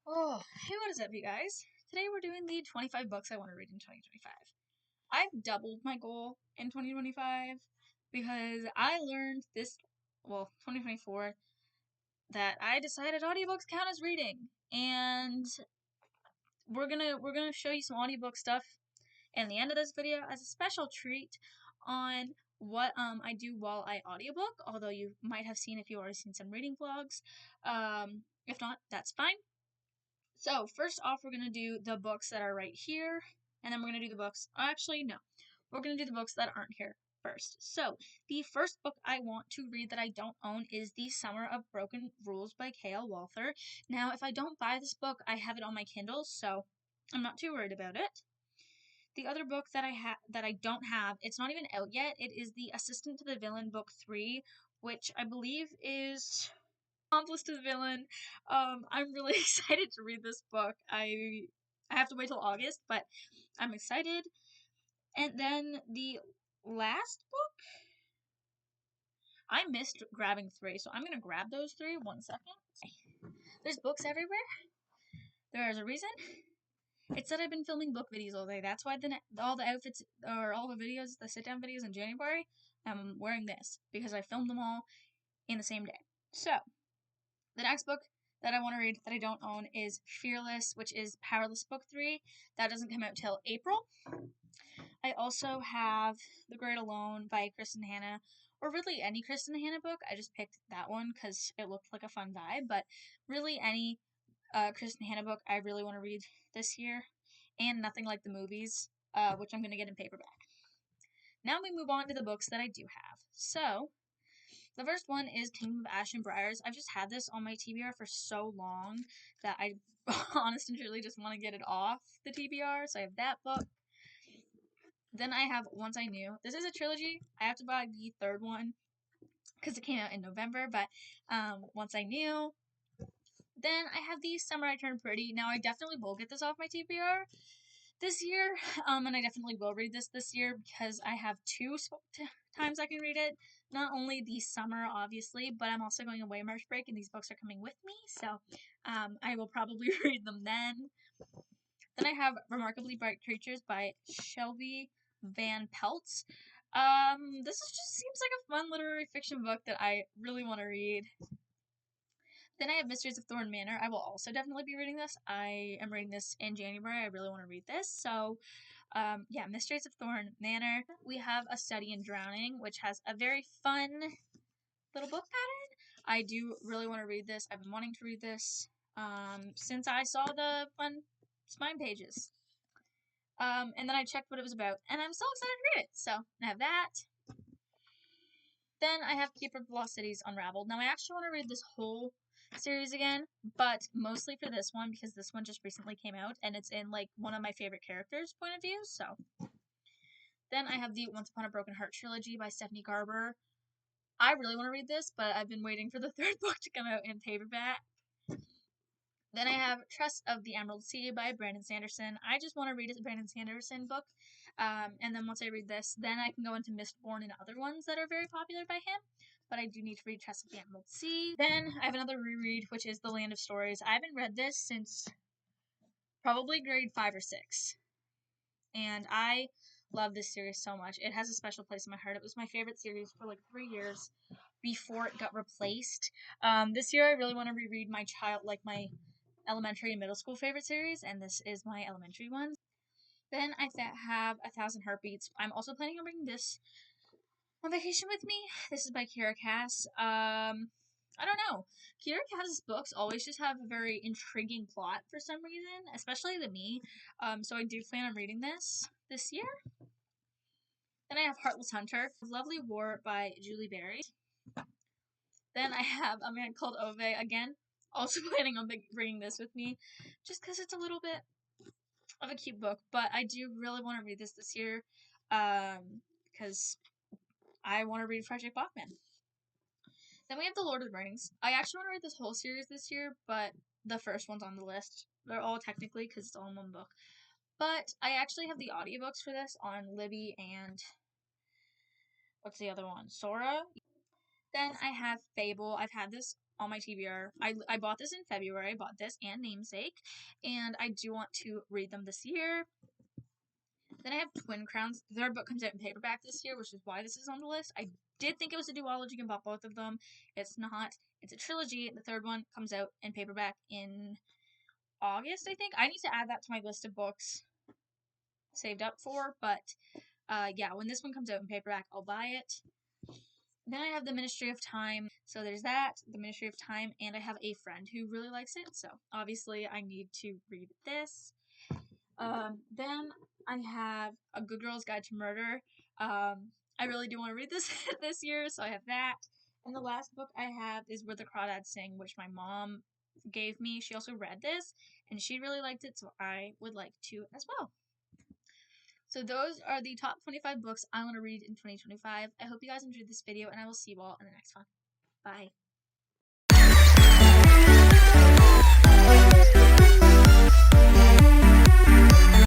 Oh, hey, what is up, you guys? Today we're doing the 25 books I want to read in 2025. I've doubled my goal in 2025 because I learned 2024, that I decided audiobooks count as reading. And we're gonna show you some audiobook stuff in the end of this video as a special treat on what I do while I audiobook, although you might have seen if you've already seen some reading vlogs. If not, that's fine. So, first off, we're going to do the books that are right here, and then we're going to do the books, actually, no. We're going to do the books that aren't here first. So, the first book I want to read that I don't own is The Summer of Broken Rules by K.L. Walther. Now, if I don't buy this book, I have it on my Kindle, so I'm not too worried about it. The other book that I don't have, it's not even out yet. It is The Assistant to the Villain, Book 3, which I believe is Accomplice to the Villain. I'm really excited to read this book. I have to wait till August, but I'm excited. And then the last book, I missed grabbing 3, so I'm gonna grab those 3. 1 second. There's books everywhere. There's a reason. It said I've been filming book videos all day. That's why all the outfits or all the videos, the sit down videos in January, I'm wearing this because I filmed them all in the same day. So, the next book that I want to read that I don't own is Fearless, which is Powerless Book 3. That doesn't come out till April. I also have The Great Alone by Kristin Hannah, or really any Kristin Hannah book. I just picked that one because it looked like a fun vibe, but really any Kristin Hannah book I really want to read this year, and Nothing Like the Movies, which I'm going to get in paperback. Now we move on to the books that I do have. So, the first one is Kingdom of Ash and Briars. I've just had this on my TBR for so long that I honestly and truly just want to get it off the TBR, so I have that book. Then I have Once I Knew. This is a trilogy. I have to buy the third one because it came out in November, but Once I Knew. Then I have the Summer I Turned Pretty. Now I definitely will get this off my TBR this year, and I definitely will read this year because I have 2 times I can read it. Not only the summer, obviously, but I'm also going away March break, and these books are coming with me, so I will probably read them then. Then I have Remarkably Bright Creatures by Shelby Van Peltz. This just seems like a fun literary fiction book that I really want to read. Then I have Mysteries of Thorn Manor. I will also definitely be reading this. I am reading this in January. I really want to read this. So, yeah, Mysteries of Thorn Manor. We have A Study in Drowning, which has a very fun little book pattern. I do really want to read this. I've been wanting to read this since I saw the fun spine pages. And then I checked what it was about, and I'm so excited to read it. So, I have that. Then I have Keeper of the Lost Cities Unraveled. Now, I actually want to read this whole series again, but mostly for this one because this one just recently came out and it's in like one of my favorite characters' point of view. So then I have the Once Upon a Broken Heart trilogy by Stephanie Garber. I really want to read this, but I've been waiting for the third book to come out in paperback. Then I have Trust of the Emerald Sea by Brandon Sanderson. I just want to read a Brandon Sanderson book, and then once I read this, then I can go into Mistborn and other ones that are very popular by him. But I do need to read Trust of the Emerald Sea. Then I have another reread, which is The Land of Stories. I haven't read this since probably grade 5 or 6, and I love this series so much. It has a special place in my heart. It was my favorite series for like 3 years before it got replaced. This year I really want to reread my elementary and middle school favorite series, and this is my elementary one. Then I have A Thousand Heartbeats. I'm also planning on bringing this on vacation with me. This is by Kiera Cass. I don't know. Kiera Cass's books always just have a very intriguing plot for some reason, especially to me. So I do plan on reading this year. Then I have Heartless Hunter, Lovely War by Julie Berry. Then I have A Man Called Ove, again, also planning on bringing this with me, just because it's a little bit of a cute book, but I do really want to read this year, because I want to read Frederick Bachman. Then we have The Lord of the Rings. I actually want to read this whole series this year, but the first one's on the list. They're all technically, because it's all in one book. But I actually have the audiobooks for this on Libby and, what's the other one? Sora? Then I have Fable. I've had this on my TBR. I bought this in February. I bought this and Namesake, and I do want to read them this year. Then I have Twin Crowns. The third book comes out in paperback this year, which is why this is on the list. I did think it was a duology and bought both of them. It's not. It's a trilogy. The third one comes out in paperback in August, I think. I need to add that to my list of books saved up for, but yeah, when this one comes out in paperback, I'll buy it. Then I have The Ministry of Time. So there's that, The Ministry of Time, and I have a friend who really likes it, so obviously I need to read this. Then I have A Good Girl's Guide to Murder. I really do want to read this this year, so I have that. And the last book I have is Where the Crawdads Sing, which my mom gave me. She also read this, and she really liked it, so I would like to as well. So those are the top 25 books I want to read in 2025. I hope you guys enjoyed this video, and I will see you all in the next one. Bye.